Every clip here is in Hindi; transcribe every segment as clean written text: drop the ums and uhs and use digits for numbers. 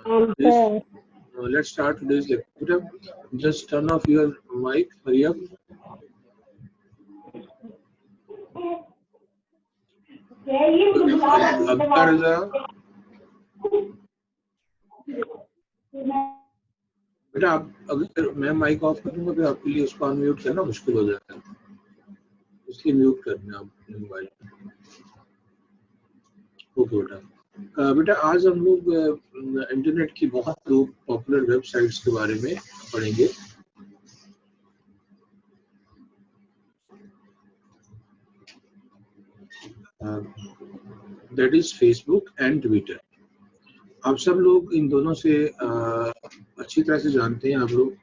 This, Okay. let's start today's lecture. Just turn off your mic. Hurry up. Abdullah Raza, बेटा आप अगर मैं माइक ऑफ करूंगा तो आपके लिए उसको अनम्यूट करना मुश्किल हो जाता है, इसलिए म्यूट करना आप अपने मोबाइल। ओके बेटा। बेटा आज हम लोग इंटरनेट की बहुत दो पॉपुलर वेबसाइट्स के बारे में पढ़ेंगे। That is Facebook and Twitter. आप सब लोग इन दोनों से अच्छी तरह से जानते हैं आप लोग,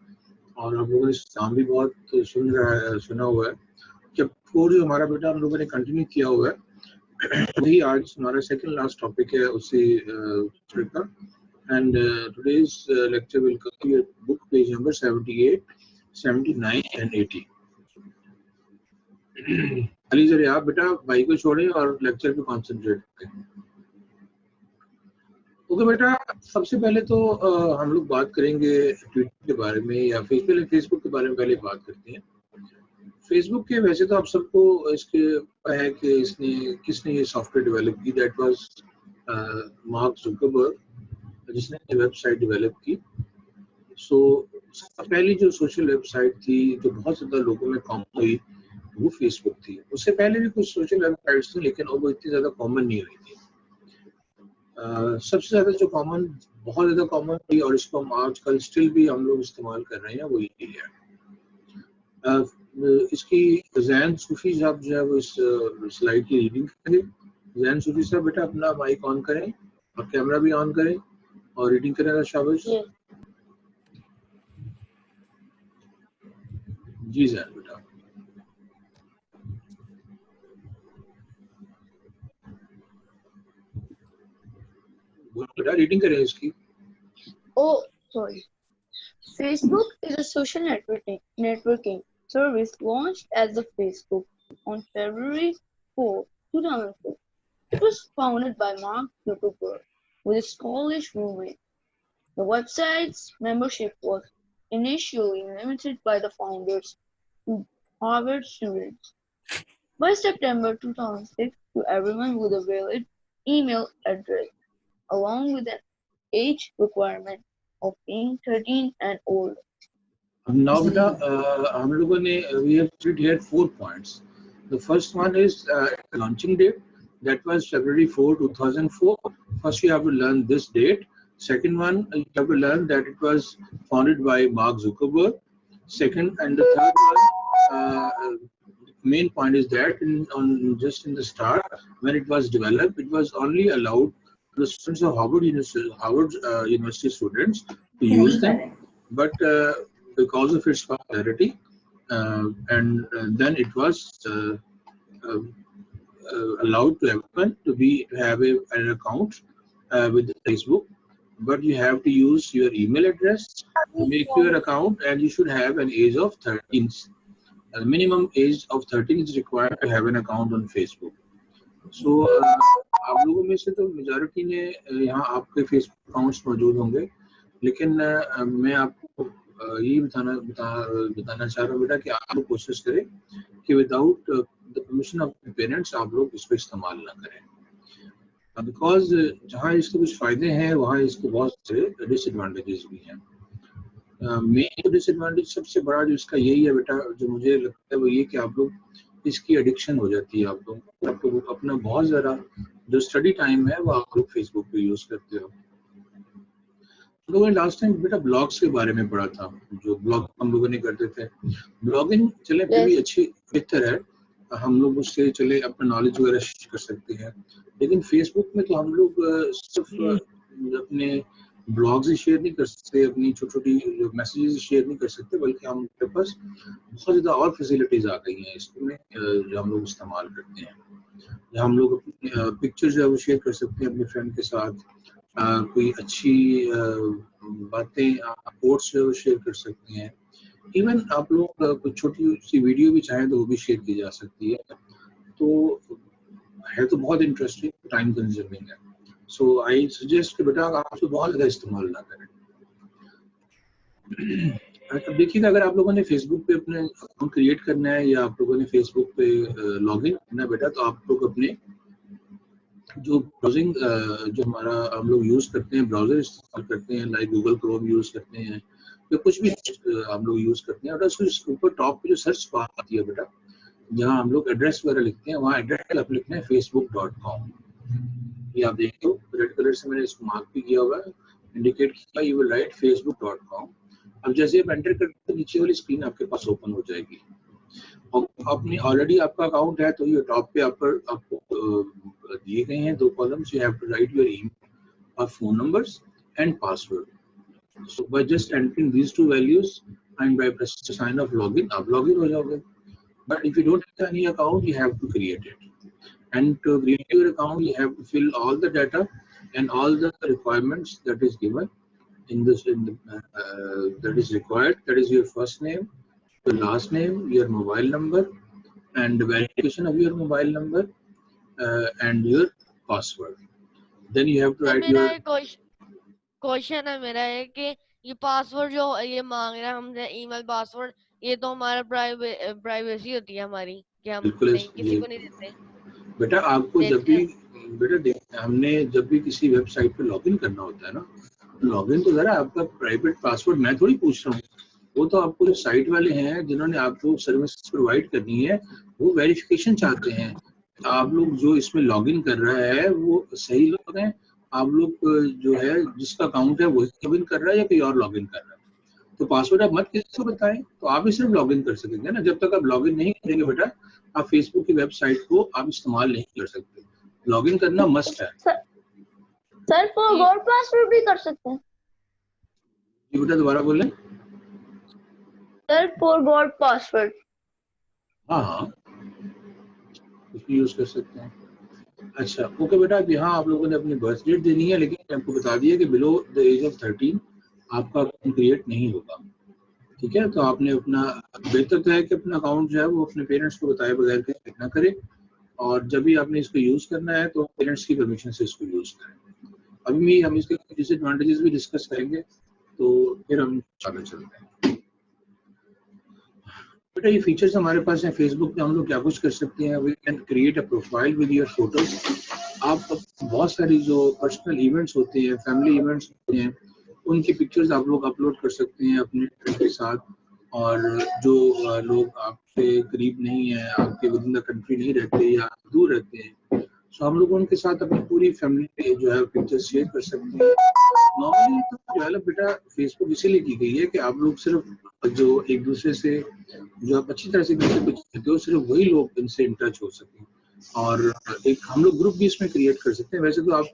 और आप लोगों ने नाम भी बहुत सुना हुआ है। जब कोर्स जो हमारा बेटा हम लोगों ने कंटिन्यू किया हुआ है वही आज हमारा सेकंड लास्ट टॉपिक है उसी का। And today's lecture will cover book page number 78, 79 and 80। Ali जरे आप बेटा भाई को छोड़ें और लेक्चर पे कॉन्सेंट्रेट करें। ओके बेटा, सबसे पहले तो हम लोग बात करेंगे ट्विटर के बारे में, या फिर फेसबुक के बारे में पहले बात करते हैं। फेसबुक के वैसे तो आप सबको इसके है कि किसने ये सॉफ्टवेयर डेवलप की। दैट वाज मार्क जुकरबर्ग, जिसने वेबसाइट डेवलप की। सो पहली जो सोशल वेबसाइट थी जो बहुत ज्यादा लोगों में कॉमन हुई वो फेसबुक थी। उससे पहले भी कुछ सोशल वेबसाइट्स थी लेकिन वो इतनी ज्यादा कॉमन नहीं हुई थी। सबसे ज्यादा जो बहुत ज्यादा कॉमन थी और इसको हम आजकल स्टिल भी हम लोग इस्तेमाल कर रहे हैं वो यही है। इसकी जैन सूफी साहब जो है वो इस स्लाइड की रीडिंग करें। जैन सूफी साहब बेटा अपना माइक ऑन करें और कैमरा भी ऑन करें और रीडिंग करें। शाबाश जी जैन बेटा। बेटा रीडिंग करें इसकी। Oh, sorry. Facebook is a social networking service launched as the Facebook on February 4, 2004. It was founded by Mark Zuckerberg with his college roommate. The website's membership was initially limited by the founders to Harvard students. By September 2006, to everyone with a valid email address, along with an age requirement of being 13 and older. Now beta हम लोगों ने we have treated here 4 points. The first one is launching date. That was February 4, 2004. First you have to learn this date. Second one, you have to learn that it was founded by Mark Zuckerberg. Second, and the third one, main point is that just in the start, when it was developed, it was only allowed the students of Harvard University students to use them, but because of its popularity, and then it was allowed to everyone to have an account with Facebook. But you have to use your email address to make your account, and you should have an age of 13. The minimum age of 13 is required to have an account on Facebook. So आप लोगों में से तो मेजॉरिटी ने यहाँ आपके फेसबुक अकाउंट्स मौजूद होंगे, लेकिन मैं आपको यही बताना चाह रहा हूँ बेटा कि आप लोग कोशिश करें कि without the permission of parents आप लोग इसको इस्तेमाल ना करें, बिकॉज जहाँ इसके कुछ फायदे हैं वहाँ इसके बहुत सारे डिसएडवांटेजेस भी हैं। मेन डिसएडवांटेज सबसे बड़ा जो इसका यही है बेटा, जो मुझे लगता है वो ये कि आप लोग इसकी एडिक्शन हो जाती है। आप लोग अपना बहुत ज़्यादा जो स्टडी टाइम है वो आप लोग फेसबुक पे यूज़ करते हो। हम लोगों ने लास्ट टाइम बेटा ब्लॉग्स के बारे में पढ़ा था, जो ब्लॉग हम लोगों ने करते थे। ब्लॉगिंग चले फिर भी अच्छी बेहतर है, हम लोग उससे चले अपना नॉलेज वगैरह शेयर कर सकते हैं, लेकिन फेसबुक में तो हम लोग सिर्फ अपने ब्लॉग्स ही शेयर नहीं कर सकते, अपनी छोटी छोटी मैसेजेस शेयर नहीं कर सकते, बल्कि हमारे पास बहुत ज़्यादा और फैसिलिटीज आ गई हैं इसमें जो हम लोग इस्तेमाल करते हैं। हम लोग अपनी पिक्चर जो है वो शेयर कर सकते हैं अपने फ्रेंड के साथ, कोई अच्छी बातें कोट्स जो है वो शेयर कर सकते हैं। इवन आप लोग कुछ छोटी सी वीडियो भी चाहें तो वो भी शेयर की जा सकती है। तो है तो बहुत इंटरेस्टिंग, टाइम कंज्यूमिंग है। सो आई सजेस्ट कि बेटा आप उसको बहुत ज़्यादा इस्तेमाल ना करें। अब देखिएगा, अगर आप लोगों ने फेसबुक पे अपने अकाउंट क्रिएट करना है या आप लोगों ने फेसबुक पे लॉगिन करना है बेटा, तो आप लोग अपने जो ब्राउजिंग जो हमारा हम लोग यूज़ करते हैं, ब्राउज़र इस्तेमाल करते हैं, लाइक गूगल क्रोम यूज़ करते हैं या कुछ भी हम लोग यूज़ करते हैं, और उसके ऊपर टॉप पे जो सर्च बार आती है बेटा, जहाँ हम लोग एड्रेस वगैरह लिखते हैं, वहाँ एड्रेस आप लिखना है facebook.com। ये आप देखते हो रेड कलर से मैंने इसको मार्क भी किया हुआ है, इंडिकेट किया, यू विल राइट facebook.com। अब जैसे आप एंटर करते हैं नीचे वाली स्क्रीन आपके पास ओपन हो जाएगी, और अपनी ऑलरेडी आपका अकाउंट है तो ये टॉप पे आपको दिए गए हैं 2 columns, you have to write your email और phone numbers and password. So by just entering these 2 values and by pressing sign off login आप लॉगिन हो जाओगे। But if you don't have any account, you have to create it, and to create your account you have to fill all the data and all the requirements that is given in this that is required, that is your first name, your last name, your mobile number and the verification of your mobile number and your password. Then you have to sir write मेरा your एक क्वेश्चन है मेरा है कि ये पासवर्ड जो ये मांग रहा है हमसे, ईमेल पासवर्ड, ये तो हमारा प्राइवेसी होती है हमारी कि हम बिल्कुल नहीं किसी को नहीं देते। बेटा आपको जब भी बेटा हमने जब भी किसी वेबसाइट पे लॉगिन करना होता है ना, लॉगिन तो जरा आपका प्राइवेट पासवर्ड मैं थोड़ी पूछ रहा हूँ, वो तो आपको जो साइट वाले हैं जिन्होंने आपको सर्विस प्रोवाइड करनी है वो वेरिफिकेशन चाहते हैं आप लोग जो इसमें लॉगिन कर रहा है वो सही लोग हैं, आप लोग जो है जिसका अकाउंट है वही लॉगिन कर रहा है या कोई और लॉगिन कर रहा है। तो पासवर्ड आप मत किसी को बताएं, तो आप ही सिर्फ लॉगिन कर सकेंगे ना। जब तक आप लॉगिन नहीं करेंगे बेटा आप फेसबुक की वेबसाइट को आप इस्तेमाल नहीं कर सकते, लॉगिन करना मस्ट है। सर फॉरगॉट पासवर्ड भी कर सकते हैं? जी बेटा दोबारा बोलें। Sir forgot password? हाँ यूज कर सकते हैं। अच्छा ओके बेटा, अब यहाँ आप लोगों ने अपनी बर्थ डेट देनी है, लेकिन आपको बता दिया कि बिलो द एज ऑफ 13 आपका अकाउंट क्रिएट नहीं होगा, ठीक है। तो आपने अपना बेहतर तो है कि अपना अकाउंट जो है वो अपने पेरेंट्स को बताए बगैर क्रिएट ना करें, और जब भी आपने इसको यूज करना है तो पेरेंट्स की परमिशन से इसको यूज करें। अभी भी हम इसके डिसएडवांटेजेस भी डिस्कस करेंगे, तो फिर हम आगे चलते हैं। बेटा ये फीचर्स हमारे पास हैं फेसबुक पे, हम लोग क्या कुछ कर सकते हैं, we can create a profile with your photos. आप बहुत सारी जो पर्सनल इवेंट्स होते हैं, फैमिली इवेंट्स होते हैं, उनकी पिक्चर्स आप लोग अपलोड कर सकते हैं अपने फ्रेंड के साथ, और जो लोग आपके करीब नहीं है, आपके विद इन द कंट्री नहीं रहते या दूर रहते हैं, सो हम लोग उनके साथ अपनी पूरी फैमिली जो है पिक्चर्स शेयर कर सकते हैं। नॉर्मली तो डेवलप बेटा फेसबुक इसीलिए की गई है कि आप लोग सिर्फ जो एक दूसरे से जो आप अच्छी तरह से करते हो सिर्फ वही लोग इनसे इन टच हो सकें, और एक हम लोग ग्रुप भी इसमें क्रिएट कर सकते हैं। वैसे तो आप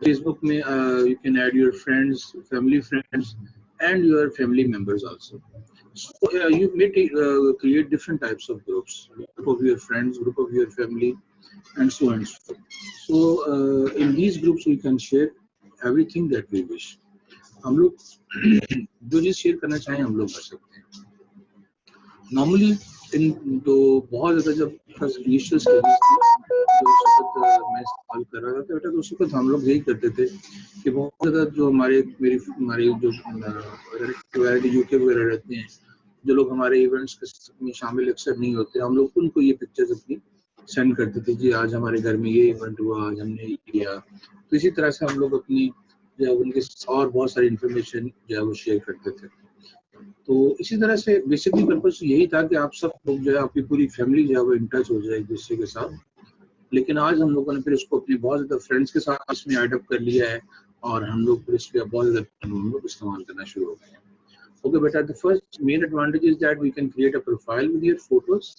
फेसबुक में you can add your friends, family friends and your family members also. So you may create different types of groups, group of your friends, group of your family, and so on. So in these groups we can share everything that we wish. हम लोग जो चीज शेयर करना चाहें हम लोग कर सकते हैं। नॉर्मली इन तो बहुत ज्यादा जब इनिशियल स्टेजेस मैं इस्तेमाल कर रहा था बेटा, तो उस वक्त हम लोग यही करते थे कि बहुत ज्यादा जो हमारे जो यूके वगैरह रहते हैं, जो लोग हमारे इवेंट्स में शामिल अक्सर नहीं होते, हम लोग उनको ये पिक्चर्स अपनी सेंड करते थे, जी आज हमारे घर में ये इवेंट हुआ, आज हमने ये किया। तो इसी तरह से हम लोग अपनी जो है उनके और बहुत सारी इंफॉर्मेशन जो है वो शेयर करते थे। तो इसी तरह से बेसिकली पर्पस यही था कि आप सब लोग जो है आपकी पूरी फैमिली जो है वो इन टच हो जाए एक दूसरे के साथ। लेकिन आज हम लोगों ने फिर इसको अपने बहुत ज़्यादा फ्रेंड्स के साथ इसमें एडअप कर लिया है, और हम लोग फिर इसके बहुत ज़्यादा हम लोग इस्तेमाल करना शुरू हो गए हैं। ओके बेटा, the first main advantage is that we can create a profile with your photos,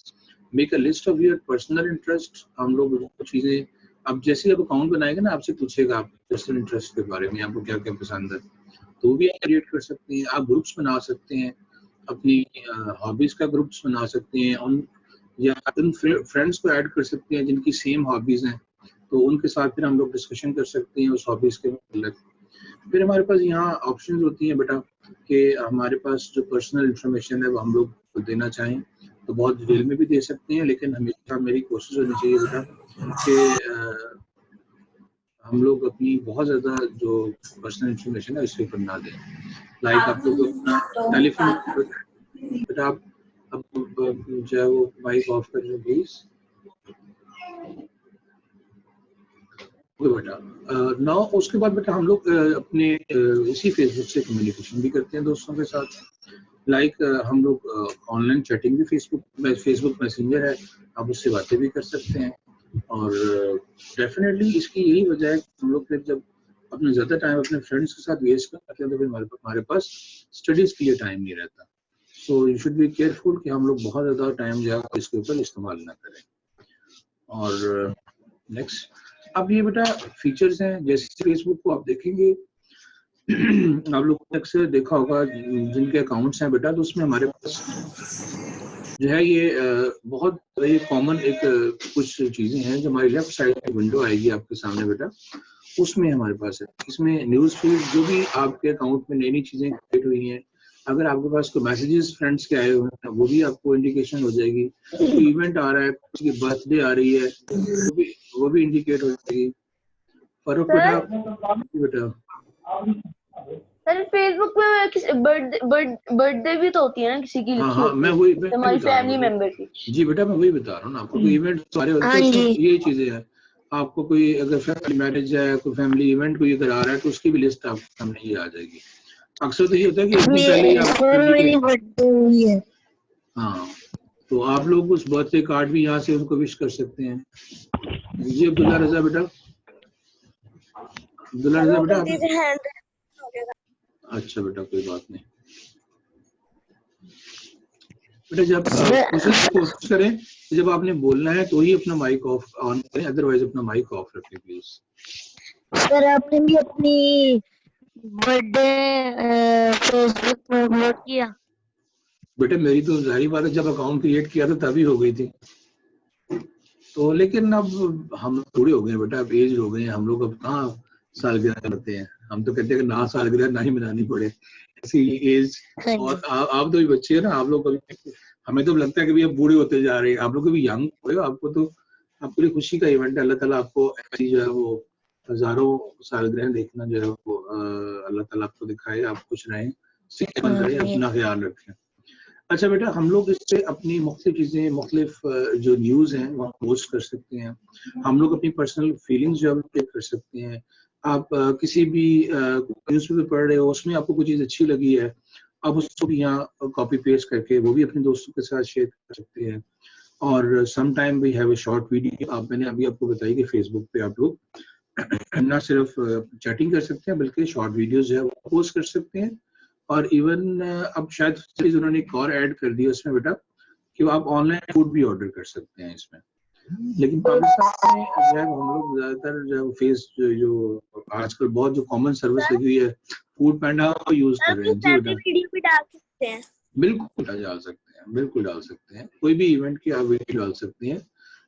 make a list of your personal interest. हम लोग कुछ चीज़ें अब जैसे आप अकाउंट बनाएंगे ना, आपसे पूछेगा आप पर्सनल इंटरेस्ट के बारे में, आपको क्या क्या पसंद है, तो भी क्रिएट कर सकते हैं। आप ग्रुप्स बना सकते हैं, अपनी हॉबीज का ग्रुप्स बना सकते हैं, उन या उन फ्रेंड्स को ऐड कर सकते हैं जिनकी सेम हॉबीज हैं, तो उनके साथ फिर हम लोग डिस्कशन कर सकते हैं उस हॉबीज के मतलब। फिर हमारे पास यहाँ ऑप्शंस होती हैं बेटा कि हमारे पास जो पर्सनल इंफॉर्मेशन है वो हम लोग देना चाहें तो बहुत डिटेल में भी दे सकते हैं, लेकिन हमेशा मेरी कोशिश होनी चाहिए बेटा कि हम लोग अपनी बहुत ज़्यादा जो पर्सनल इंफॉर्मेशन है इसके ऊपर ना दें। लाइक आप लोग अपना टेलीफोन, बेटा आप जो है वो माइक ऑफ कर लो प्लीज। बेटा नाउ उसके बाद बेटा हम लोग अपने इसी फेसबुक से कम्युनिकेशन भी करते हैं दोस्तों के साथ। लाइक हम लोग ऑनलाइन चैटिंग भी फेसबुक मैसेंजर है, आप उससे बातें भी कर सकते हैं। और डेफिनेटली इसकी यही वजह है कि हम लोग फिर जब अपना ज़्यादा टाइम अपने फ्रेंड्स के साथ वेस्ट करते हैं तो फिर हमारे पास स्टडीज़ के लिए टाइम नहीं रहता। So you should be careful कि हम लोग बहुत ज़्यादा टाइम जो है इसके ऊपर इस्तेमाल ना करें। और नेक्स्ट, अब ये बेटा फीचर्स हैं, जैसे फेसबुक को आप देखेंगे आप लोग ने अक्सर देखा होगा जिनके अकाउंट्स हैं बेटा, तो उसमें हमारे पास जो है ये बहुत ये कॉमन एक कुछ चीज़ें हैं जो हमारी लेफ्ट साइड की विंडो आएगी आपके सामने बेटा, उसमें हमारे पास है। इसमें न्यूज़ फीड जो भी आपके अकाउंट में नई नई चीज़ें क्रिएट हुई हैं, अगर आपके पास कोई मैसेजेस फ्रेंड्स के आए हुए हैं वो भी आपको इंडिकेशन हो जाएगी। कोई इवेंट आ रहा है, किसी की बर्थडे आ रही है, वो भी इंडिकेट हो जाएगी। फरूक बेटा सर फेसबुक पे किसी बर्थडे भी तो होती है ना किसी की लिखी हाँ, मैं होती वही है हमारी बता रहा फैमिली हूँ। मेंबर की। जी बेटा मैं वही बता रहा हूँ ना आपको, कोई इवेंट सारे होते हैं उसमें यही चीजें हैं। आपको कोई अगर फैमिली मैरिज है, कोई फैमिली इवेंट कोई अगर आ रहा है तो उसकी भी लिस्ट आपके सामने ही आ जाएगी। अक्सर तो ये होता है कि एक दिन पहले ही आप हाँ, तो आप लोग उस बर्थडे कार्ड भी यहाँ से उनको विश कर सकते हैं। जी अब्दुल्ला रजा बेटा, अब्दुल्ला रजा बेटा अच्छा बेटा कोई बात नहीं बेटा, जब कोशिश करें जब आपने बोलना है तो ही अपना माइक ऑफ ऑन करें, अदरवाइज अपना माइक ऑफ रखें प्लीज। सर आपने भी अपनी बर्थडे फेसबुक में अपलोड किया? बेटा मेरी तो जाहिर बात है जब अकाउंट क्रिएट किया था तभी हो गई थी, तो लेकिन अब हम थोड़े हो गए बेटा, अब एज हो गए हैं हम लोग, अब कहाँ सालगिरह करते हैं। हम तो कहते हैं कि ना सालगिरह ना ही मनानी पड़े, ऐसी एज। और आप तो भी बच्चे हैं ना, आप लोग कभी, हमें तो लगता है कि अब बूढ़े होते जा रहे हैं, आप लोग भी यंग हो, आपको तो आपके लिए खुशी का इवेंट है। अल्लाह ताला आपको ऐसी जो है वो हजारों सालगिरह देखना जो है वो अल्लाह ताला आपको दिखाए, आप खुश रहें, सेहतमंद रहें, अपना ख्याल रखें। अच्छा बेटा, हम लोग इससे अपनी मुख्तलिफ चीज़ें, मुख्तलिफ जो न्यूज़ हैं वहाँ पोस्ट कर सकते हैं। हम लोग अपनी पर्सनल फीलिंग्स जो है कर सकते हैं। आप किसी भी न्यूज़पेपर पढ़ रहे हो, उसमें आपको कोई चीज़ अच्छी लगी है, आप उसको भी यहाँ कॉपी पेस्ट करके वो भी अपने दोस्तों के साथ शेयर कर सकते हैं। और some time we have a short video, मैंने अभी आपको बताई कि फेसबुक पे आप लोग ना सिर्फ चैटिंग कर सकते हैं बल्कि शॉर्ट वीडियोज जो है वो पोस्ट कर सकते हैं। और इवन अब शायद चीज उन्होंने एक और ऐड कर दी उसमें बेटा कि आप ऑनलाइन फूड भी ऑर्डर कर सकते हैं इसमें। लेकिन पाकिस्तान में जो है हम लोग ज्यादातर जो फेस जो आजकल बहुत जो कॉमन सर्विस लगी हुई है फूड पैंडा को यूज कर रहे हैं। जी बेटा वीडियो भी डाल सकते हैं? बिल्कुल डाल सकते हैं, बिल्कुल डाल सकते हैं, कोई भी इवेंट की आप वीडियो डाल सकते हैं।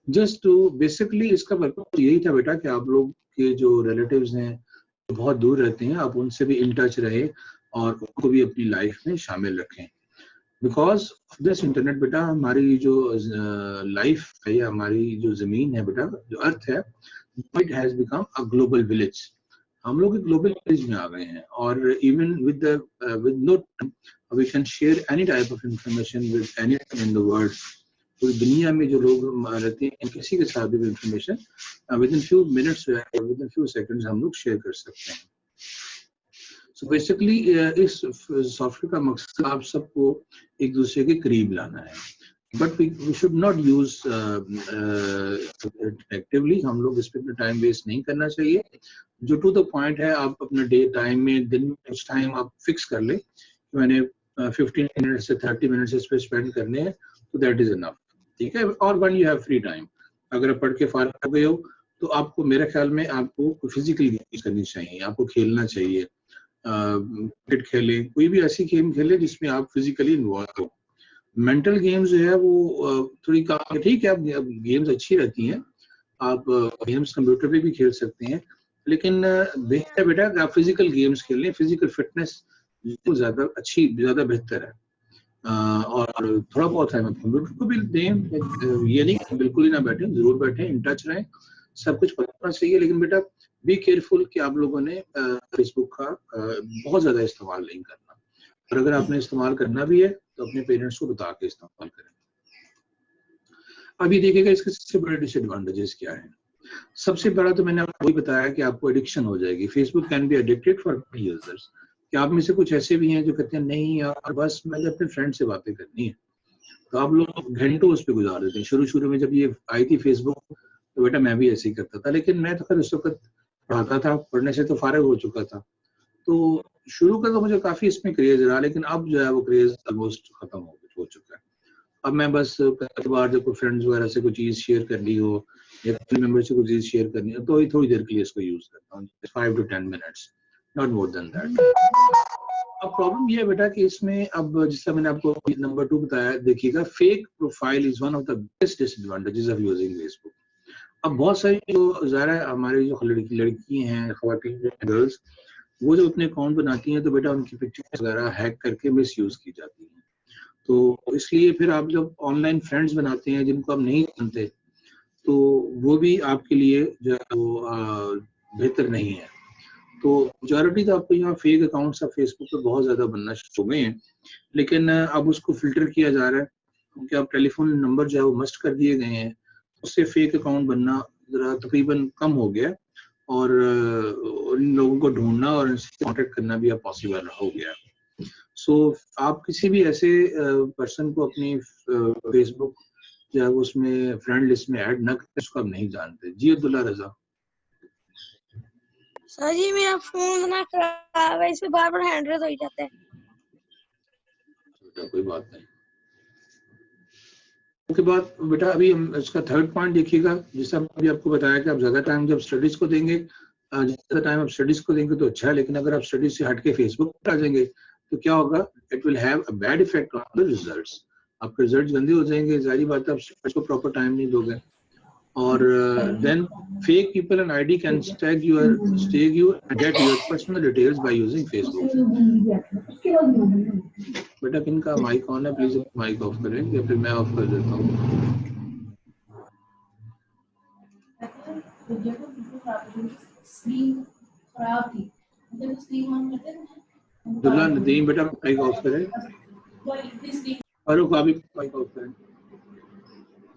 जस्ट टू बेसिकली इसका पर्पज यही था बेटा कि आप लोग के जो रिलेटिव्स हैं जो बहुत दूर रहते हैं आप उनसे भी इन टच रहे और उनको भी अपनी लाइफ में शामिल रखें। बिकॉज ऑफ दिस इंटरनेट बेटा हमारी जो लाइफ है या हमारी जो जमीन है बेटा, जो अर्थ है, it has become a global village. हम लोग ग्लोबल विलेज में आ गए हैं और even with no we can share any type of information with anyone in the world. पूरी दुनिया में जो लोग रहते हैं किसी के साथ भी information with in few minutes with in few seconds हम लोग शेयर कर सकते हैं। सो बेसिकली इस सॉफ्टवेयर का मकसद आप सबको एक दूसरे के करीब लाना है, but we should not use actively. हम लोग इस पर टाइम वेस्ट नहीं करना चाहिए। जो टू द पॉइंट है आप अपना डे टाइम में दिन में कुछ टाइम आप फिक्स कर ले, मैंने 15 मिनट से 30 मिनट इस पे स्पेंड करने हैं, तो दैट इज इनफ, ठीक है। और when you have free time, अगर आप पढ़ के फारिग हो गए हो तो आपको मेरे ख्याल में आपको फिजिकल गेम्स करनी चाहिए, आपको खेलना चाहिए, क्रिकेट खेले, कोई भी ऐसी गेम खेले जिसमें आप फिजिकली इन्वॉल्व हो। मेंटल गेम्स जो है वो थोड़ी काम, ठीक है, अब गेम्स अच्छी रहती हैं, आप गेम्स कंप्यूटर पे भी खेल सकते हैं, लेकिन बेहतर है बेटा कि आप फिजिकल गेम्स खेलें। फिजिकल फिटनेस ज्यादा अच्छी, ज्यादा बेहतर है। और थोड़ा बहुत टाइम कंप्यूटर को भी दें, ये नहीं कि बिल्कुल ही ना बैठे, जरूर बैठे, इन टच रहें, सब कुछ पता चाहिए, लेकिन बेटा बी केयरफुल कि आप लोगों ने फेसबुक का बहुत ज़्यादा इस्तेमाल नहीं करना, और अगर आपने इस्तेमाल करना भी है तो अपने पेरेंट्स को बता के इस्तेमाल करें। अभी देखिएगा इसके सबसे बड़े डिसएडवांटेजेस क्या हैं। सबसे बड़ा तो मैंने आपको वही बताया कि आपको एडिक्शन हो जाएगी। Facebook can be addicted for users, कि आप में से कुछ ऐसे भी हैं जो कहते हैं नहीं यार बस मैंने अपने फ्रेंड से बातें करनी है, तो आप लोग घंटों उस पर गुजार देते हैं। शुरू में जब ये आई थी फेसबुक तो बेटा मैं भी ऐसे ही करता था, लेकिन मैं तो फिर उस वक्त पढ़ाता था, पढ़ने से तो फारिग हो चुका था, तो शुरू का तो मुझे काफी इसमें क्रेज रहा, लेकिन अब जो है वो क्रेज ऑलमोस्ट खत्म हो चुका है। अब मैं बस कई बार जब कोई फ्रेंड्स वगैरह से कोई चीज शेयर करनी हो या फैमिली मेंबर से कोई चीज शेयर करनी हो तो ही थोड़ी देर के लिए इसको यूज करता हूँ, 5 to 10 minutes, not more than that. अब प्रॉब्लम ये है बेटा कि इसमें अब जिसका मैंने आपको नंबर 2 बताया, देखिएगा fake profile is one of the best disadvantages of using Facebook. अब बहुत सारी जो ज़ाहिर है हमारी जो लड़की हैं, ख्वातीन गर्ल्स, वो जो अपने अकाउंट बनाती हैं तो बेटा उनकी पिक्चर्स वगैरह हैक करके मिस यूज की जाती हैं। तो इसलिए फिर आप जब ऑनलाइन फ्रेंड्स बनाते हैं जिनको आप नहीं जानते तो वो भी आपके लिए जो बेहतर नहीं है। तो मेजॉरिटी तो आपको यहाँ फेक अकाउंट्स अब फेसबुक पे बहुत ज़्यादा बनना शुरू हो गए हैं, लेकिन अब उसको फिल्टर किया जा रहा है क्योंकि अब टेलीफोन नंबर जो है वो मस्ट कर दिए गए हैं, उससे फेक अकाउंट बनना ज़रा तकरीबन कम हो गया और इन लोगों को ढूंढना और इनसे कॉन्टेक्ट करना भी अब पॉसिबल हो गया। सो आप किसी भी ऐसे पर्सन को अपनी फेसबुक या उसमें फ्रेंड लिस्ट में ऐड न करें उसको आप नहीं जानते। जी अब्दुल्ला रजा। सर जी मेरा फोन ना खराब है, इसमें बार बार हैंड रेज हो जाता है। कोई बात नहीं। उसके बाद बेटा अभी हम इसका थर्ड पॉइंट देखिएगा, जैसे अभी आपको बताया कि आप ज्यादा टाइम जब स्टडीज को देंगे, ज्यादा टाइम आप स्टडीज को देंगे तो अच्छा है, लेकिन अगर आप स्टडीज से हट के फेसबुक पर आ जाएंगे तो क्या होगा, it will have a bad effect on the results. आपके रिजल्ट गंदे हो जाएंगे, जाहिर बात है आप स्टडीज को प्रॉपर टाइम नहीं दोगे, और then fake people and ID can stag you and get your personal details by using Facebook। बेटा किनका माइक ऑन है, प्लीज माइक ऑफ करें या फिर मैं ऑफ कर देता हूँ। अब्दुल्ला नदीम बेटा माइक ऑफ करें, फारूक आप भी माइक ऑफ करें।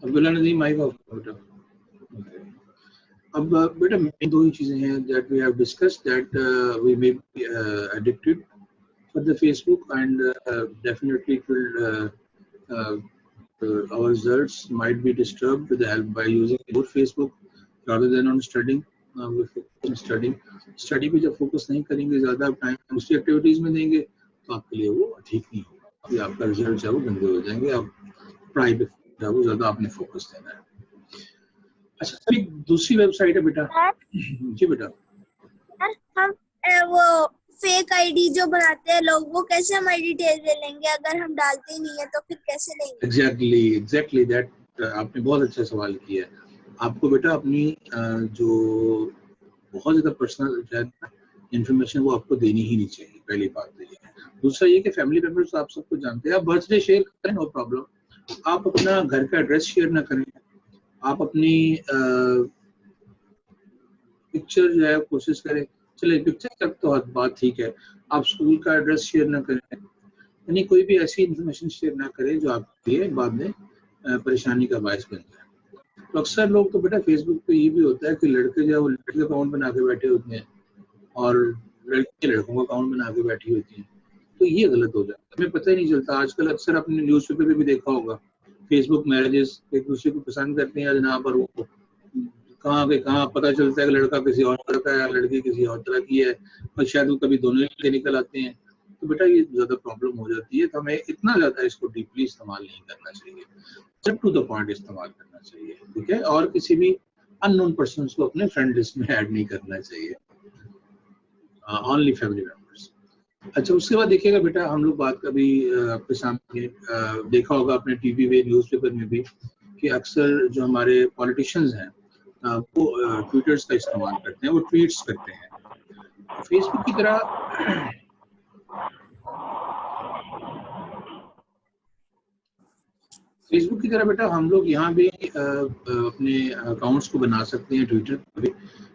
अब्दुल्ला नदीम माइक ऑफ बेटा। अब बेटा मेन दो ही चीजें हैं that we have discussed, that we may be addicted for the Facebook and definitely it will our results might be disturbed with the help by using more Facebook rather than on studying। Study पे जब फोकस नहीं करेंगे, ज्यादा टाइम दूसरी एक्टिविटीज में देंगे तो आपके लिए वो ठीक नहीं होगा, आपका रिजल्ट जो है वो गंदे हो जाएंगे। आप पढ़ाई पे जो वो ज्यादा आपने फोकस देना है। अच्छा सर दूसरी वेबसाइट है बेटा। जी बेटा। हम वो फेक आईडी जो बनाते हैं लोग, वो कैसे हमारी डिटेल ले लेंगे अगर हम डालते ही नहीं है तो फिर कैसे लेंगे? एग्जैक्टली दैट आपने बहुत अच्छा सवाल किया है। आपको बेटा अपनी जो बहुत ज्यादा पर्सनल इंफॉर्मेशन वो आपको देनी ही नहीं चाहिए, पहली बात तो ये है। दूसरा ये कि फैमिली मेंबर्स आप सबको जानते हैं, आप बर्थडे शेयर करें नो प्रॉब्लम, आप अपना घर का एड्रेस शेयर ना करें, आप अपनी पिक्चर जो है कोशिश करें, चले पिक्चर तक तो बात ठीक है, आप स्कूल का एड्रेस शेयर ना करें, यानी कोई भी ऐसी इंफॉर्मेशन शेयर ना करें जो आपके लिए बाद में परेशानी का बायस बन जाए। तो अक्सर लोग तो बेटा फेसबुक पे ये भी होता है कि लड़के जो है वो लड़के अकाउंट बना के बैठे होते हैं और लड़के लड़कों का अकाउंट बना के बैठी होती हैं, तो ये गलत हो जाता है, हमें पता ही नहीं चलता। आजकल अक्सर आपने न्यूज़पेपर में भी देखा होगा, फेसबुक मैरिजेस एक दूसरे को पसंद करते हैं जहाँ पर वो कहाँ के कहाँ पता चलता है कि लड़का किसी और तरह का है, लड़की किसी और तरह की है, और शायद वो कभी दोनों ही निकल आते हैं। तो बेटा ये ज्यादा प्रॉब्लम हो जाती है, तो हमें इतना ज्यादा इसको डीपली इस्तेमाल नहीं करना चाहिए, सिर्फ टू द पॉइंट इस्तेमाल करना चाहिए, ठीक है। और किसी भी अननोन पर्सन को अपने फ्रेंड लिस्ट में ऐड नहीं करना चाहिए, ओनली फैमिली मेंबर्स। अच्छा उसके बाद देखिएगा बेटा, हम लोग बात कभी आपके सामने देखा होगा आपने टीवी में न्यूज़पेपर में भी कि अक्सर जो हमारे पॉलिटिशियंस हैं वो ट्विटर्स का इस्तेमाल करते हैं, वो ट्वीट्स करते हैं। फेसबुक की तरह बेटा हम लोग यहाँ भी अपने अकाउंट्स को बना सकते हैं ट्विटर पर भी,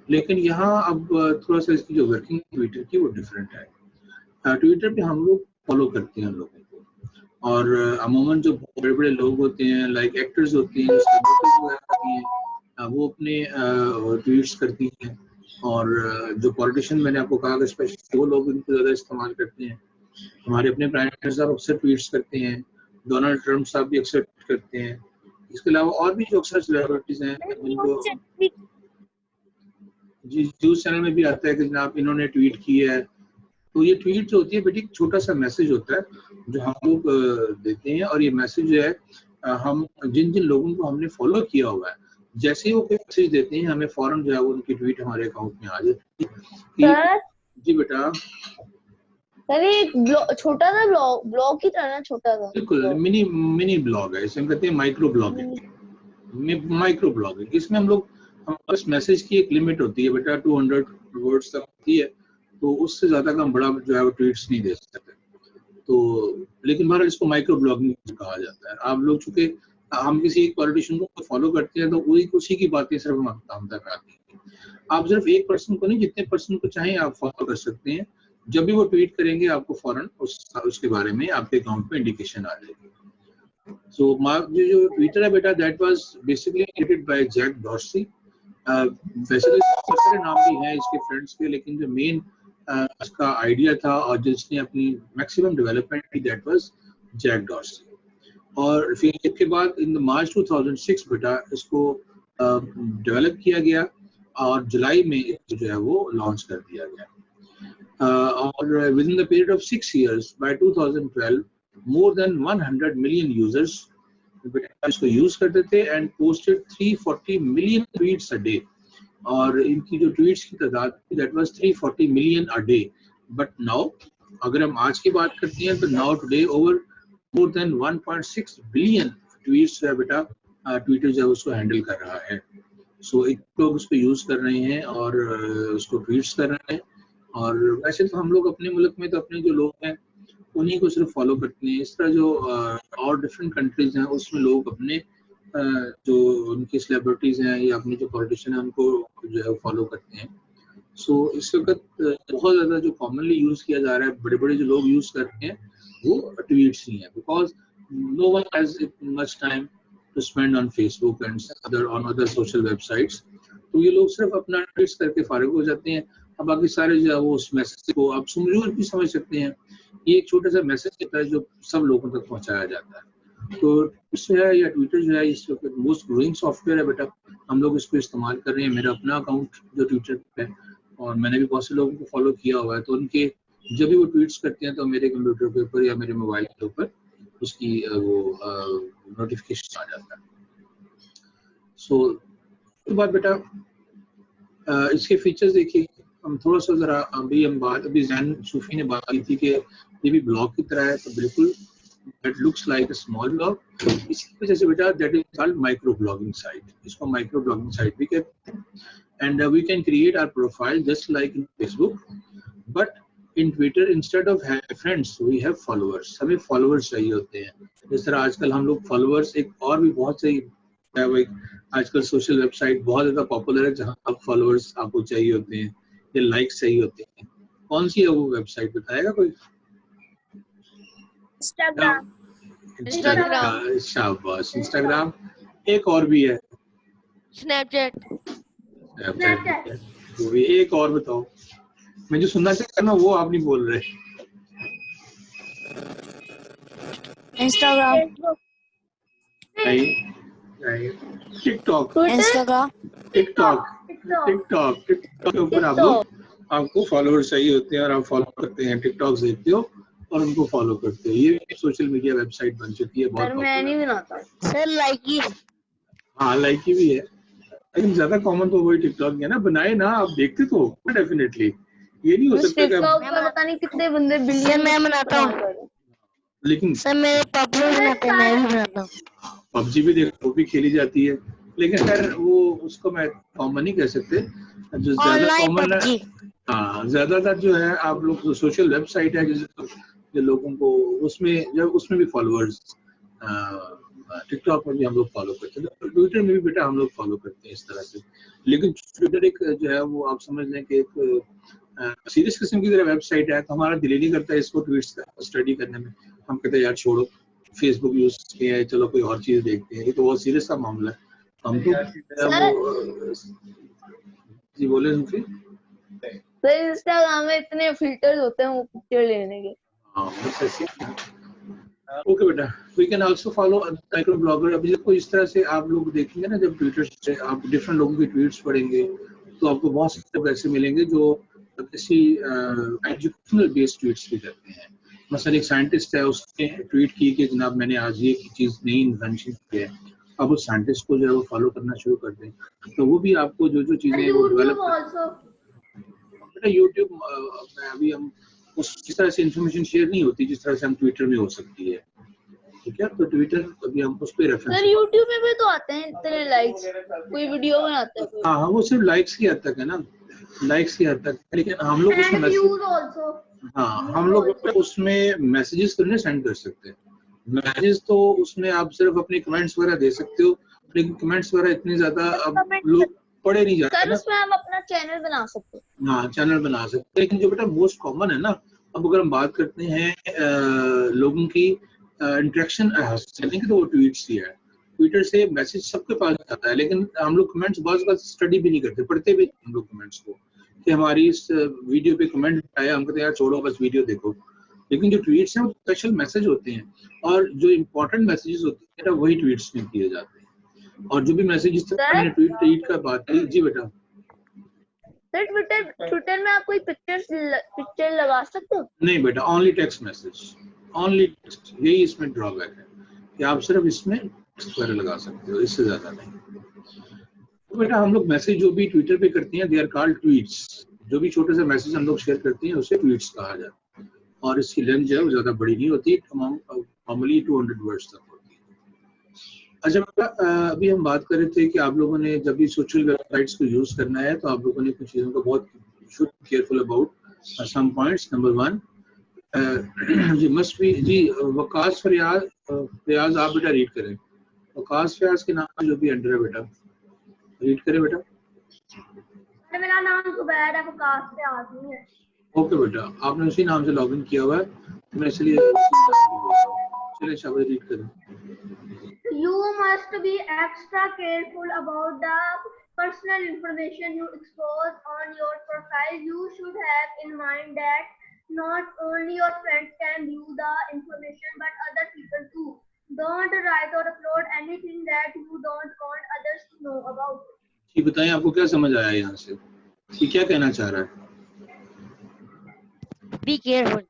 लेकिन यहाँ अब थोड़ा सा इसकी जो वर्किंग ट्विटर की वो डिफरेंट है। ट्विटर पे हम लोग फॉलो करते हैं लोगों को, और अमूमन जो बड़े बड़े लोग होते हैं, लाइक एक्टर्स होते हैं, होती हैं, वो अपने ट्वीट्स करती हैं, और जो पॉलिटिशियन मैंने आपको कहा कि स्पेशली वो लोग इनको ज़्यादा इस्तेमाल करते हैं। हमारे अपने प्राइम मिनिस्टर साहब अक्सर ट्वीट्स करते हैं, डोनाल्ड ट्रम्प साहब भी अक्सर करते हैं, इसके अलावा और भी जो अक्सर सेलिब्रिटीज हैं उनको जी न्यूज़ चैनल में भी आता है कि जनाब इन्होंने ट्वीट किया है। तो ये ट्वीट जो होती है बेटी एक छोटा सा मैसेज होता है जो हम लोग देते हैं, और ये मैसेज जो है हम जिन जिन लोगों को हमने फॉलो किया हुआ है, जैसे ही वो कोई मैसेज देते हैं हमें फौरन जो है वो उनकी ट्वीट हमारे अकाउंट में आ जाती है। जी बेटा सर एक छोटा सा ब्लॉग की तरह, छोटा सा बिल्कुल मिनी ब्लॉग है, इसे हम कहते हैं माइक्रो ब्लॉगिंग। माइक्रो ब्लॉगिंग इसमें हम लोग बस मैसेज की एक लिमिट होती है बेटा, 200 वर्ड्स तक होती है, तो उससे ज्यादा का बड़ा जो है वो ट्वीट्स नहीं दे सकते। तो लेकिन बहरहाल इसको माइक्रो ब्लॉगिंग कहा जाता है। आप लोग चूंकि हम किसी एक पॉलिटिशियन को फॉलो करते हैं तो उसी की बातें सिर्फ हम तक आती हैं। आप सिर्फ एक पर्सन को नहीं, जितने पर्सन को चाहें आप फॉलो कर सकते हैं। जब भी वो ट्वीट करेंगे आपको फौरन उसके बारे में आपके अकाउंट में इंडिकेशन आ जाएगी। सो जो ट्विटर है बेटा, that was basically created by Jack Dorsey. वैसे तो बहुत सारे नाम भी हैं इसके फ्रेंड्स के, लेकिन जो मेन इसका आइडिया था और जिसने अपनी मैक्सिमम डेवलपमेंट की, दैट वाज जैक डॉर्सी। और फिर इसके बाद इन मार्च 2006 बेटा इसको डेवलप किया गया और जुलाई में जो है वो लॉन्च कर दिया गया। और within the period of 6 years, by 2012, more than 100 million users इसको यूज करते थे and posted 340 million tweets a day। और इनकी जो ट्वीट्स की तादाद थी that was 340 million a day। But now अगर हम आज की बात करते हैं तो now today over more than 1.6 billion tweets है बेटा, ट्विटर जो है उसको हैंडल कर रहा है। सो एक लोग उसको यूज कर रहे हैं और उसको ट्वीट्स कर रहे हैं। और वैसे तो हम लोग अपने मुल्क में तो अपने जो लोग हैं उन्हीं को सिर्फ फॉलो करते हैं। इस तरह जो और डिफरेंट कंट्रीज हैं उसमें लोग अपने जो उनकी सेलिब्रिटीज हैं या अपने जो पॉलिटिशियन हैं उनको जो है फॉलो करते हैं। सो इस वक्त बहुत ज़्यादा जो कॉमनली यूज किया जा रहा है, बड़े बड़े जो लोग यूज करते हैं वो ट्वीट्स ही हैं, because no one has much time to spend on Facebook and on other social websites. तो ये लोग सिर्फ अपना ट्वीट्स करके फारिग हो जाते हैं। अब बाकी सारे जो है वो उस मैसेज को आप समझूर भी समझ सकते हैं। ये एक छोटा सा मैसेज होता है जो सब लोगों तक पहुंचाया जाता है। तो इससे है या ट्विटर जो है इस वक्त मोस्ट ग्रोइंग सॉफ्टवेयर है बेटा, हम लोग इसको इस्तेमाल कर रहे हैं। मेरा अपना अकाउंट जो ट्विटर पे है और मैंने भी बहुत से लोगों को फॉलो किया हुआ है, तो उनके जब भी वो ट्वीट्स करते हैं तो मेरे कंप्यूटर के ऊपर या मेरे मोबाइल के ऊपर उसकी वो नोटिफिकेशन आ जाता है। सो तो बात बेटा इसके फीचर्स देखिए, हम थोड़ा सा जरा अभी जैन सूफी ने बात की थी कि ये भी ब्लॉग की तरह है, तो बिल्कुल that looks like a small blog. इसकी वजह से बेटा that is called micro blogging site, इसको माइक्रो ब्लॉगिंग साइट भी कहते हैं। And we can create our profile just like in Facebook, but in Twitter instead of friends we have followers. हमें फॉलोअर्स चाहिए होते हैं। जिस तरह आजकल हम लोग फॉलोअर्स एक और भी बहुत सही है, आजकल सोशल वेबसाइट बहुत ज्यादा पॉपुलर है जहाँ आप फॉलोअर्स आपको चाहिए होते हैं या लाइक्स चाहिए होते हैं। कौन सी है वो वेबसाइट बताएगा कोई? इंस्टाग्राम। शाबाश, इंस्टाग्राम। एक और भी है स्नैपचैट। एक और बताओ, मैं जो सुनना चाहता हूँ वो आप नहीं बोल रहे। इंस्टाग्राम। टिकटॉक। इंस्टाग्राम। टिकटॉक के ऊपर आप लोग आपको फॉलोअर्स चाहिए होते हैं और आप फॉलो करते हैं, टिकटॉक देखते हो और उनको फॉलो करते हो। ये भी सोशल मीडिया वेबसाइट बन चुकी है बहुत। मैं नहीं बनाता सर लाइकी। हाँ लाइकी भी है, लेकिन ज्यादा कॉमन तो वही टिकटॉक है ना। बनाए ना, आप देखते तो डेफिनेटली। ये नहीं हो सकता कि पता नहीं कितने बंदे बिलियन मैं बनाता हूँ, लेकिन सर मेरे पापा बनाते हैं, मैं भी बनाता हूँ। पबजी भी देखो, वो भी खेली जाती है, लेकिन खैर वो उसको मैं कॉमन नहीं कह सकते। जो ज्यादा कॉमन है, हाँ ज्यादातर जो है आप लोग जो सोशल वेबसाइट है जो लोगों को उसमें भी फॉलोअर्स टिकटॉक में भी हम लोग फॉलो करते हैं, तो ट्विटर में भी बेटा हम लोग फॉलो करते हैं इस तरह से। लेकिन ट्विटर एक जो है वो आप समझ लें कि एक सीरियस किस्म की तरह वेबसाइट है, तो हमारा दिल ही नहीं करता इसको ट्वीट्स का स्टडी करने में। हम कहते हैं यार छोड़ो, फेसबुक यूज किया है, चलो कोई और चीज देखते हैं, ये तो बहुत सीरियस का मामला है। हम तो जी बोले सुखी सर इंस्टाग्राम में इतने फिल्टर्स होते हैं वो पिक्चर लेने के। ओके बेटा, we can also follow micro blogger. अभी देखो इस तरह से आप लोग देखेंगे ना, जब ट्विटर से आप डिफरेंट लोगों की ट्वीट्स पढ़ेंगे तो आपको बहुत सारे ऐसे मिलेंगे जो किसी एजुकेशनल बेस्ड ट्वीट्स भी करते हैं। मसलन एक साइंटिस्ट है, उसने ट्वीट की कि जनाब मैंने आज ये चीज नई इन्वेंशन की है, अब उस साइंटिस्ट को जो है वो फॉलो करना शुरू कर दें, तो वो भी आपको जो जो चीजें वो डेवलप बेटा यूट्यूब अभी हम उस तरह से इंफॉर्मेशन शेयर नहीं होती जिस तरह से हम ट्विटर में हो सकती है, ठीक है। तो ट्विटर अभी हम उस पे रेफरेंस सर यूट्यूब में भी तो आते हैं इतने लाइक्स, कोई वीडियो बनाता है कोई। हाँ वो सिर्फ लाइक्स की हद तक है ना, लाइक्स की हद तक, लेकिन हम लोग उसमें हम लोग उसमें मैसेजेस तो नहीं सेंड कर सकते। मैसेजेस तो उसमें आप सिर्फ अपने कमेंट्स वगैरह दे सकते हो, लेकिन कमेंट्स वगैरह इतनी ज्यादा अब लोग पढ़े नहीं जाते। सर उसमें हम अपना चैनल बना सकते हैं। हाँ चैनल बना सकते हैं, लेकिन जो बेटा मोस्ट कॉमन है ना, अब अगर हम बात करते हैं लोगों की इंटरेक्शन की, तो वो ट्वीट्स ही है। ट्विटर से मैसेज सबके पास आता है, लेकिन हम लोग कमेंट्स बहुत बार स्टडी भी नहीं करते, पढ़ते भी हम लोग कमेंट्स को कि हमारी इस वीडियो पे कमेंट आया, हम कहते हैं यार छोड़ो बस वीडियो देखो। लेकिन जो ट्वीट्स हैं वो स्पेशल मैसेज होते हैं, और जो इम्पोर्टेंट मैसेजेस होते हैं वही ट्वीट्स में किए जाते हैं। और जो भी मैसेज इस तरह मैंने ट्वीट का बात की। जी बेटा सर ट्विटर में आप कोई पिक्चर लगा सकते हो? नहीं बेटा, only text message, only text, यही इसमें ड्रॉबैक है कि आप सिर्फ इसमें टेक्स्ट वगैरह लगा सकते हो, इससे ज्यादा नहीं। तो बेटा हम लोग मैसेज जो भी ट्विटर पे करते हैं दे आर कॉल्ड ट्वीट्स। जो भी छोटे से मैसेज हम लोग शेयर करते हैं उसे ट्वीट्स कहा जाता है, और इसकी लेंथ जो है वो ज्यादा बड़ी नहीं होती, नॉर्मली 200 वर्ड्स तक होती है। अच्छा बेटा, अभी हम बात कर रहे थे कि आप लोगों ने जब भी सोशल वेबसाइट्स को यूज करना है तो आप लोगों ने कुछ चीजों का बहुत should careful about some points. Number 1 जी मस्ट बी जी वकास फरियाज आप बेटा रीड करें। वकास फरियाज के नाम जो भी अंडर है बेटा रीड करें बेटा। मेरा नाम जुबैर है, वकास फरियाज नहीं है। ओके बेटा, आपने उसी नाम से लॉगिन किया हुआ है, मैं इसलिए चलिए शाबाश रीड करें। You must be extra careful about the personal information you expose on your profile. You should have in mind that not only your friends can view the information but other people too. Don't write or upload anything that you don't want others to know about. जी बताएं आपको क्या समझ आया यहाँ से, ये क्या कहना चाह रहा है? Be careful.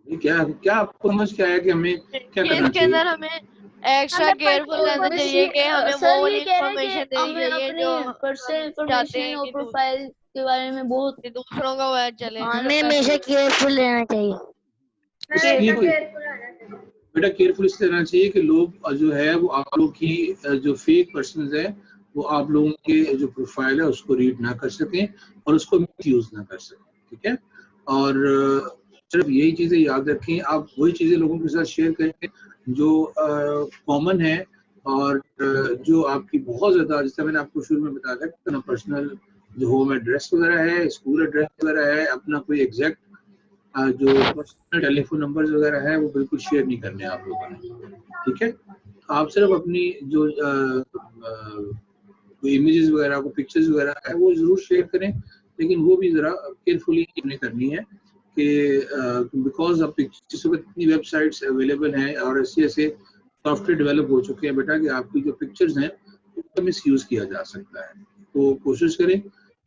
क्या क्या आपको समझ क्या आया कि हमें क्या करना इसके अंदर हमें एक्स्ट्रा केयरफुल रहना चाहिए कि हमें वो वाली इंफॉर्मेशन देनी चाहिए जो पर्सनल इंफॉर्मेशन और प्रोफाइल के बारे में बहुत दूसरों का वह चले। हमें हमेशा केयरफुल रहना चाहिए। बेटा केयरफुल इसलिए रहना चाहिए कि लोग जो है वो आप लोग की जो फेक पर्सन्स है वो आप लोगों के जो प्रोफाइल है उसको रीड ना कर सकें और उसको मिसयूज ना कर सकें, ठीक है। और सिर्फ यही चीजें याद रखें, आप वही चीजें लोगों के साथ शेयर करें जो कॉमन है और जो आपकी बहुत ज्यादा, जैसे मैंने आपको शुरू में बताया था, अपना पर्सनल जो होम एड्रेस वगैरह है, स्कूल एड्रेस वगैरह है, अपना कोई एग्जैक्ट जो पर्सनल टेलीफोन नंबर वगैरह है वो बिल्कुल शेयर नहीं करने आप लोगों ने, ठीक है। आप सिर्फ अपनी जो इमेजेस वगैरह को पिक्चर्स वगैरह है वो जरूर शेयर करें, लेकिन वो भी जरा केयरफुली करनी है कि बिकॉज अब जिस वक्त इतनी वेबसाइट्स अवेलेबल हैं और ऐसे सॉफ्टवेयर डेवलप हो चुके हैं बेटा कि आपकी जो पिक्चर्स हैं उनका मिस यूज किया जा सकता है। तो कोशिश करें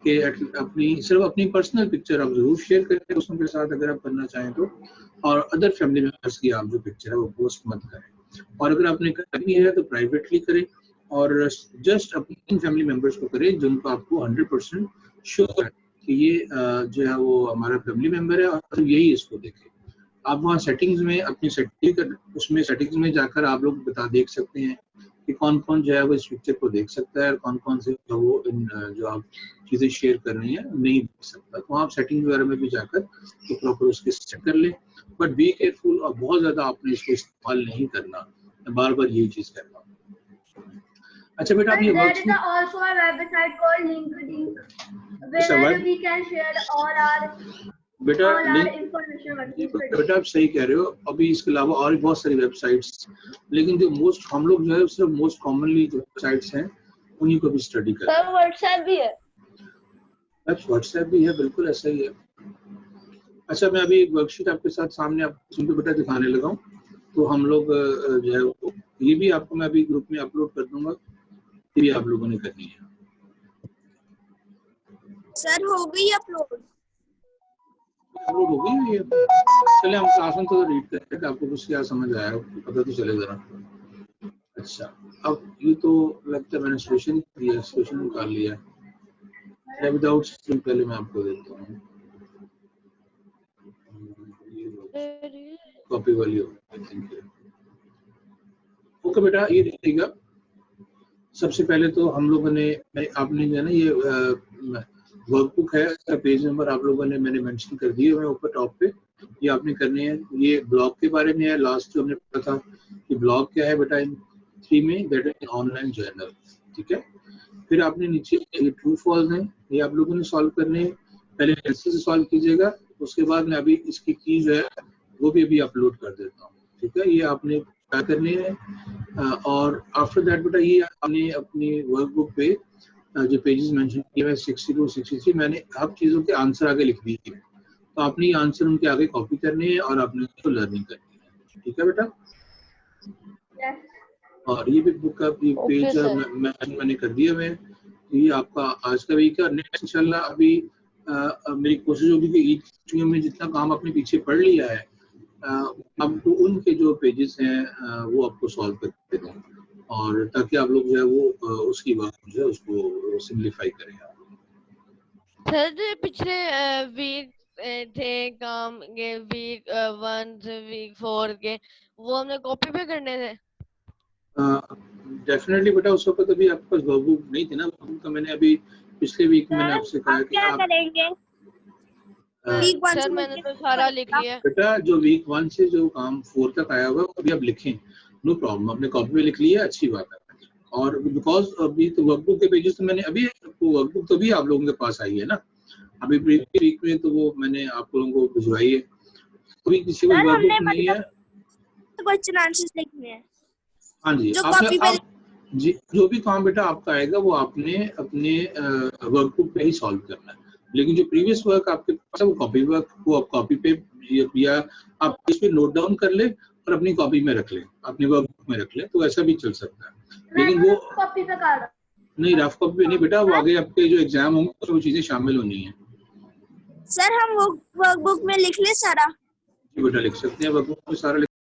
कि सिर्फ अपनी पर्सनल पिक्चर आप जरूर शेयर करें दोस्तों के साथ अगर आप करना चाहें तो, और अदर फैमिली मेम्बर्स की आप जो पिक्चर है वो पोस्ट मत करें, और अगर आपने करनी है तो प्राइवेटली करें और जस्ट अपनी इन फैमिली मेम्बर्स को करें जिनको आपको 100% श्योर है कि ये जो है वो हमारा फैमिली मेम्बर है और यही इसको देखे। आप वहाँ सेटिंग्स में अपनी उसमें सेटिंग्स में जाकर आप लोग देख सकते हैं कि कौन कौन जो है वो इस पिक्चर को देख सकता है और कौन कौन से जो वो जो आप चीज़ें शेयर कर रही हैं नहीं देख सकता। तो आप सेटिंग वगैरह में भी जाकर तो प्रॉपर उसके सेट कर लें, बट बी केयरफुल और बहुत ज़्यादा आपने इसको इस्तेमाल नहीं करना। बार बार यही चीज कह रहा हूँ। अच्छा बेटा, आप ये There is worksheet also a website called LinkedIn अच्छा, where we can share all our बेटा information about ये this study. बेटा आप सही कह रहे हो। अभी इसके अलावा और भी बहुत सारी वेबसाइट्स, लेकिन जो मोस्ट हम लोग जो है सिर्फ मोस्ट कॉमनली जो वेबसाइट्स हैं उन्हीं को भी स्टडी करते हैं। सर व्हाट्सएप भी है। व्हाट्सएप भी है, बिल्कुल ऐसा ही है। अच्छा, मैं अभी एक वर्कशीट आपके साथ सामने आपको बेटा दिखाने लगा हूँ, तो हम लोग जो है ये भी आपको मैं अभी ग्रुप में अपलोड कर दूंगा, ये भी आप लोगों ने करनी है। सर हो गई अपलोड? अपलोड हो गई ये। चलिए हम क्लास में तो रीड करते हैं, आपको कुछ क्या समझ आया पता तो चले जरा। अच्छा, अब ये तो लगता है मैंने सोल्यूशन दिया, सोल्यूशन निकाल लिया। विदाउट पहले मैं आपको देता हूँ, कॉपी वाली ओके बेटा, ये देखिएगा। सबसे पहले तो हम लोगों ने आपने जो है ना ये वर्कबुक है, पेज नंबर आप लोगों ने मैंने मेंशन कर दिए हुए ऊपर टॉप पे, ये आपने करने हैं। ये ब्लॉग के बारे में है, लास्ट जो हमने पढ़ा था कि ब्लॉग क्या है बेटा इन 3 में, दैट इज ऑनलाइन जर्नल, ठीक है। फिर आपने नीचे ये ट्रू फॉल्स हैं, ये आप लोगों ने सॉल्व करने हैं। पहले आंसर से सॉल्व कीजिएगा, उसके बाद मैं अभी इसकी की जो है वो भी अभी अपलोड कर देता हूँ, ठीक है। ये आपने क्या करने हैं और आफ्टर दैट बेटा ये आपने अपनी वर्कबुक पे जो पेजेस मेंशन किए हुए 62 63 मैंने हर चीजों के आंसर आगे लिख दिए हैं, तो आपने ये आंसर उनके आगे कॉपी करने हैं और आपने उसको लर्निंग करनी है, ठीक है बेटा। Yes. और ये भी बुक का पेज मैंने कर दिया हुए हैं। ये आपका आज का वीक है। नेक्स्ट इंशाल्लाह अभी मेरी कोशिश होगी कि ईद छुट्टियों में जितना काम आपने पीछे पढ़ लिया है अब तो उनके जो पेजेस हैं वो आपको सॉल्व करके दूँ, और ताकि आप लोग जो है वो उसकी बात जो है उसको सिंप्लीफाई करें। सर जो पिछले वीक थे काम के, वीक 1 से वीक 4 के, वो हमने कॉपी पे करने थे। डेफिनेटली बेटा उस वक्त अभी आपके पास वर्कबुक नहीं थी ना, वर्कबुक का मैंने अभी पिछले वीक मैंने आपसे कहा कि क्या आप करेंगे? सर मैंने तो सारा लिख लिया बेटा, जो वीक 1 से जो काम 4 तक आया हुआ अभी आप लिखें, नो प्रॉब्लम, आपने कॉपी में लिख लिया, अच्छी बात है। और बिकॉज अभी तो वर्कबुक के पेजेस तो मैंने अभी वर्कबुक तो भी आप लोगों के पास आई है ना, अभी प्रीवियस वीक में तो वो मैंने आप लोगों को भिजवाई है, अभी किसी को वर्कबुक नहीं है। क्वेश्चन आंसर्स लिखने हैं। हाँ जी, जो आपने कॉपी पे जी जो भी काम बेटा आपका आएगा वो आपने अपने वर्कबुक पे ही सॉल्व करना है, लेकिन जो प्रीवियस वर्क आपके पास है वो कॉपी वर्क, वो आप कॉपी पे या आप इस पे नोट डाउन कर ले और अपनी कॉपी में रख ले, अपनी वर्कबुक में रख ले, तो ऐसा भी चल सकता है। लेकिन वो कॉपी पे कर दो। नहीं, रफ कॉपी पे नहीं बेटा, वो आगे आपके जो एग्जाम होंगे उसमें वो चीजें शामिल होनी है। सर हम वो वर्कबुक में लिख ले सारा? बेटा लिख सकते हैं, वर्कबुक में सारा